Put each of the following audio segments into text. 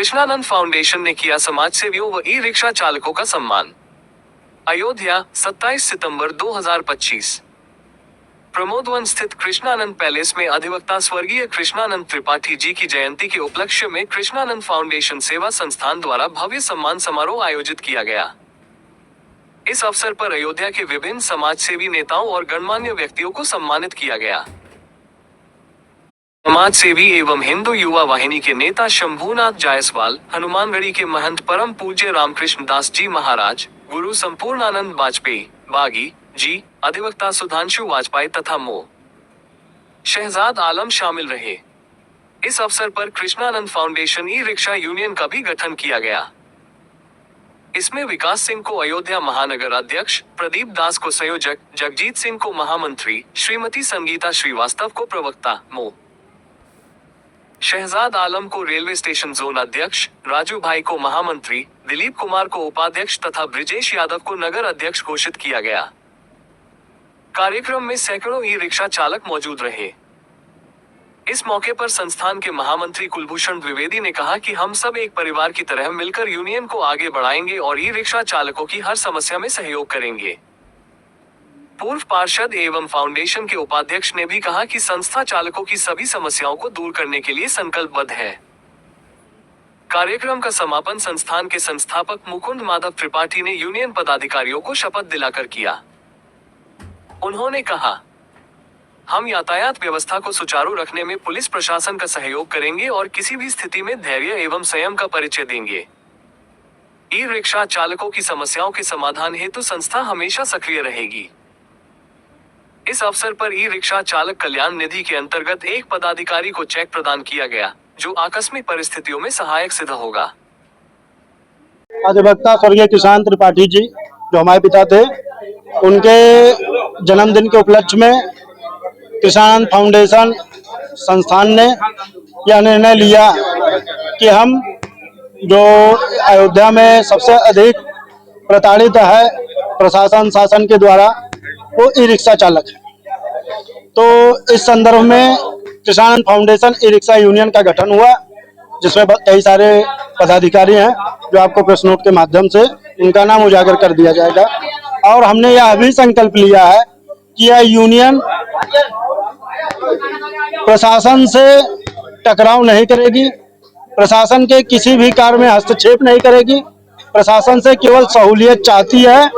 Krishnanand foundation ने किया समाज सेवियों व ई रिक्शा चालकों का सम्मान। अयोध्या, 27 सितंबर 2025। प्रमोदवन स्थित कृष्णानंद पैलेस में अधिवक्ता स्वर्गीय कृष्णानंद त्रिपाठी जी की जयंती के उपलक्ष्य में कृष्णानंद फाउंडेशन सेवा संस्थान द्वारा भव्य सम्मान समारोह आयोजित किया गया। इस अवसर पर अयोध्या के विभिन्न समाज सेवी नेताओं और गणमान्य व्यक्तियों को सम्मानित किया गया। समाज सेवी एवं हिंदू युवा वाहिनी के नेता शंभूनाथ जायसवाल, हनुमानगढ़ी के महंत परम पूज्य रामकृष्ण दास जी महाराज, गुरु संपूर्णानंद वाजपेयी बागी जी, अधिवक्ता सुधांशु वाजपेयी तथा मो शहजाद आलम शामिल रहे। इस अवसर पर Krishnanand foundation e rickshaw union का भी गठन किया गया। इसमें विकास सिंह को अयोध्या महानगर अध्यक्ष, प्रदीप दास को संयोजक, जगजीत सिंह को महामंत्री, श्रीमती संगीता श्रीवास्तव को प्रवक्ता, मो शहजाद आलम को रेलवे स्टेशन जोन अध्यक्ष, राजू भाई को महामंत्री, दिलीप कुमार को उपाध्यक्ष तथा ब्रिजेश यादव को नगर अध्यक्ष घोषित किया गया। कार्यक्रम में सैकड़ों ई रिक्शा चालक मौजूद रहे। इस मौके पर संस्थान के महामंत्री कुलभूषण द्विवेदी ने कहा कि हम सब एक परिवार की तरह मिलकर यूनियन को आगे बढ़ाएंगे और ई रिक्शा चालकों की हर समस्या में सहयोग करेंगे। पूर्व पार्षद एवं फाउंडेशन के उपाध्यक्ष ने भी कहा कि संस्था चालकों की सभी समस्याओं को दूर करने के लिए संकल्पबद्ध है। कार्यक्रम का समापन संस्थान के संस्थापक मुकुंद माधव त्रिपाठी ने यूनियन पदाधिकारियों को शपथ दिलाकर किया। उन्होंने कहा, हम यातायात व्यवस्था को सुचारू रखने में पुलिस प्रशासन का सहयोग करेंगे और किसी भी स्थिति में धैर्य एवं संयम का परिचय देंगे। ई रिक्शा चालकों की समस्याओं के समाधान हेतु संस्था हमेशा सक्रिय रहेगी। इस अवसर पर ई रिक्शा चालक कल्याण निधि के अंतर्गत एक पदाधिकारी को चेक प्रदान किया गया, जो आकस्मिक परिस्थितियों में सहायक सिद्ध होगा। अधिवक्ता स्वर्गीय कृष्णानंद त्रिपाठी जी, जो हमारे पिता थे, उनके जन्मदिन के उपलक्ष्य में कृष्णानंद फाउंडेशन संस्थान ने यह निर्णय लिया कि हम जो अयोध्या में सबसे अधिक प्रताड़ित है प्रशासन शासन के द्वारा, वो ई रिक्शा चालक है। तो इस संदर्भ में Krishnanand foundation e rickshaw union का गठन हुआ, जिसमें कई सारे पदाधिकारी हैं, जो आपको प्रेस नोट के माध्यम से उनका नाम उजागर कर दिया जाएगा। और हमने यह भी संकल्प लिया है कि यह यूनियन प्रशासन से टकराव नहीं करेगी, प्रशासन के किसी भी कार्य में हस्तक्षेप नहीं करेगी, प्रशासन से केवल सहूलियत चाहती है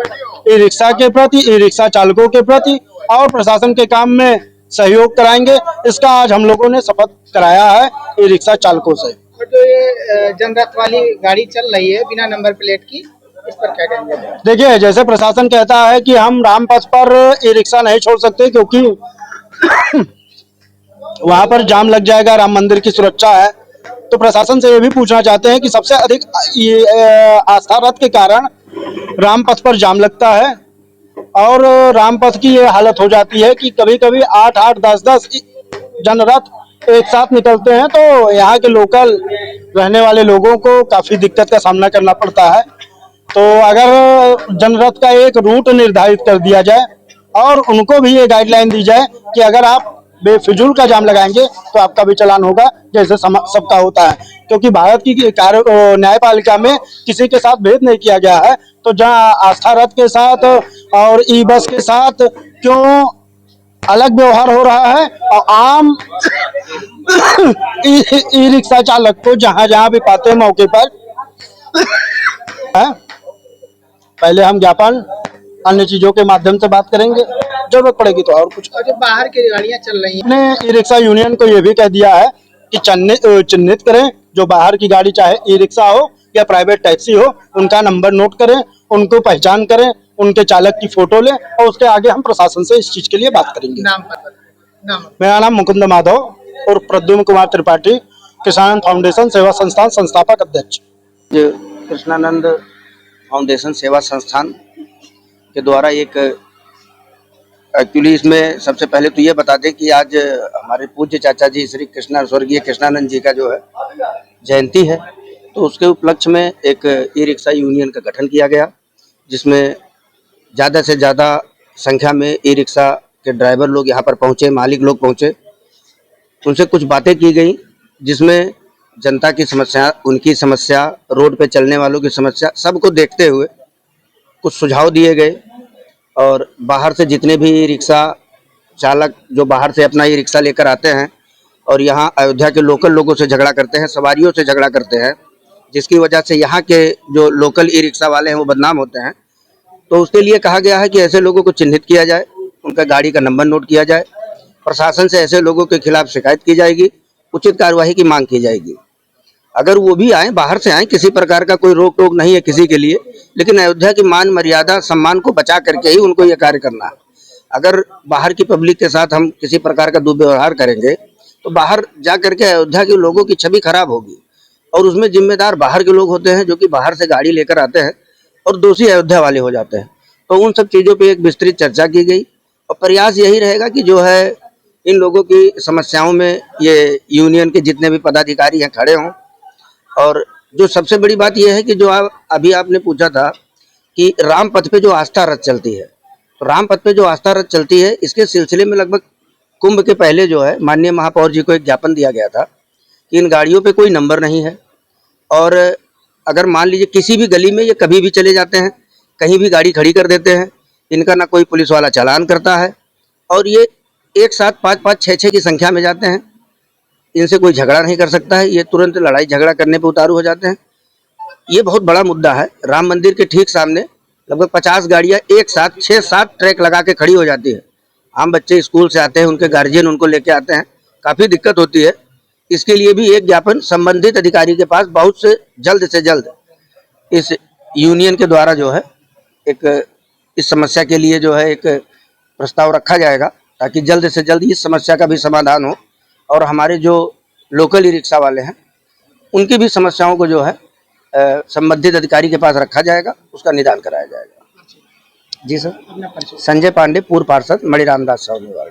ई रिक्शा के प्रति, ई रिक्शा चालकों के प्रति, और प्रशासन के काम में सहयोग कराएंगे। इसका आज हम लोगों ने शपथ कराया है ई रिक्शा चालकों से। जो ये जनरथ वाली गाड़ी चल रही है बिना नंबर प्लेट की, इस पर क्या कहेंगे? देखिए, जैसे प्रशासन कहता है कि हम रामपथ पर ई रिक्शा नहीं छोड़ सकते क्योंकि वहां पर जाम लग जाएगा, राम मंदिर की सुरक्षा है, तो प्रशासन से ये भी पूछना चाहते हैं कि सबसे अधिक आस्था रथ के कारण रामपथ पर जाम लगता है और रामपथ की ये हालत हो जाती है कि कभी कभी 8-8, 10-10 जनरथ एक साथ निकलते हैं, तो यहाँ के लोकल रहने वाले लोगों को काफी दिक्कत का सामना करना पड़ता है। तो अगर जनरथ का एक रूट निर्धारित कर दिया जाए और उनको भी ये गाइडलाइन दी जाए कि अगर आप बेफिजूल का जाम लगाएंगे तो आपका भी चालान होगा, जैसे सबका होता है। क्योंकि भारत की न्यायपालिका में किसी के साथ भेद नहीं किया गया है, तो जहां आस्था रथ के साथ और ई बस के साथ क्यों अलग व्यवहार हो रहा है और आम ई रिक्शा चालक को जहां जहां भी पाते मौके पर पहले हम ज्ञापन अन्य चीजों के माध्यम से बात करेंगे, जरूरत पड़ेगी तो और कुछ। और जो बाहर की गाड़ियां चल रही हैं, हमने ई रिक्शा यूनियन को ये भी कह दिया है कि चिन्हित करें, जो बाहर की गाड़ी चाहे ई रिक्शा हो या प्राइवेट टैक्सी हो, उनका नंबर नोट करें, उनको पहचान करें, उनके चालक की फोटो लें और उसके आगे हम प्रशासन से इस चीज के लिए बात करेंगे। नाम मेरा नाम मुकुंद माधव और प्रद्युम्न कुमार त्रिपाठी, कृष्णानंद फाउंडेशन सेवा संस्थान संस्थापक अध्यक्ष। कृष्णानंद फाउंडेशन सेवा संस्थान के द्वारा एक एक्चुअली इसमें सबसे पहले तो ये बता दें कि आज हमारे पूज्य चाचा जी श्री स्वर्गीय कृष्णानंद जी का जो है जयंती है, तो उसके उपलक्ष्य में एक ई रिक्शा यूनियन का गठन किया गया, जिसमें ज़्यादा से ज़्यादा संख्या में ई रिक्शा के ड्राइवर लोग यहाँ पर पहुँचे, मालिक लोग पहुँचे, उनसे कुछ बातें की गई, जिसमें जनता की समस्या, उनकी समस्या, रोड पे चलने वालों की समस्या, सबको देखते हुए कुछ सुझाव दिए गए। और बाहर से जितने भी रिक्शा चालक जो बाहर से अपना ये रिक्शा लेकर आते हैं और यहाँ अयोध्या के लोकल लोगों से झगड़ा करते हैं, सवारियों से झगड़ा करते हैं, जिसकी वजह से यहाँ के जो लोकल ई रिक्शा वाले हैं वो बदनाम होते हैं, तो उसके लिए कहा गया है कि ऐसे लोगों को चिन्हित किया जाए, उनका गाड़ी का नंबर नोट किया जाए, प्रशासन से ऐसे लोगों के खिलाफ शिकायत की जाएगी, उचित कार्यवाही की मांग की जाएगी। अगर वो भी आए, बाहर से आए, किसी प्रकार का कोई रोक टोक नहीं है किसी के लिए, लेकिन अयोध्या की मान मर्यादा सम्मान को बचा करके ही उनको ये कार्य करना है। अगर बाहर की पब्लिक के साथ हम किसी प्रकार का दुर्व्यवहार करेंगे तो बाहर जा करके अयोध्या के लोगों की छवि खराब होगी, और उसमें जिम्मेदार बाहर के लोग होते हैं जो कि बाहर से गाड़ी लेकर आते हैं और दोषी अयोध्या वाले हो जाते हैं। तो उन सब चीज़ों पे एक विस्तृत चर्चा की गई और प्रयास यही रहेगा कि जो है इन लोगों की समस्याओं में ये यूनियन के जितने भी पदाधिकारी हैं खड़े हों। और जो सबसे बड़ी बात यह है कि जो अभी आपने पूछा था कि राम पथ पे जो आस्था रथ चलती है, तो राम पथ पे जो आस्था रथ चलती है, इसके सिलसिले में लगभग कुंभ के पहले जो है माननीय महापौर जी को एक ज्ञापन दिया गया था कि इन गाड़ियों पे कोई नंबर नहीं है, और अगर मान लीजिए किसी भी गली में ये कभी भी चले जाते हैं, कहीं भी गाड़ी खड़ी कर देते हैं, इनका ना कोई पुलिस वाला चालान करता है, और ये एक साथ 5-5, 6-6 की संख्या में जाते हैं, इनसे कोई झगड़ा नहीं कर सकता है, ये तुरंत लड़ाई झगड़ा करने पे उतारू हो जाते हैं। ये बहुत बड़ा मुद्दा है। राम मंदिर के ठीक सामने लगभग 50 गाड़ियाँ एक साथ 6-7 ट्रैक लगा के खड़ी हो जाती है। आम बच्चे स्कूल से आते हैं, उनके गार्जियन उनको लेके आते हैं, काफ़ी दिक्कत होती है। इसके लिए भी एक ज्ञापन संबंधित अधिकारी के पास बहुत से जल्द इस यूनियन के द्वारा जो है एक इस समस्या के लिए जो है एक प्रस्ताव रखा जाएगा, ताकि जल्द से जल्द इस समस्या का भी समाधान हो और हमारे जो लोकल ई रिक्शा वाले हैं उनकी भी समस्याओं को जो है संबंधित अधिकारी के पास रखा जाएगा, उसका निदान कराया जाएगा। जी सर, संजय पांडे, पूर्व पार्षद, मणि रामदास साहू निवाड़ी।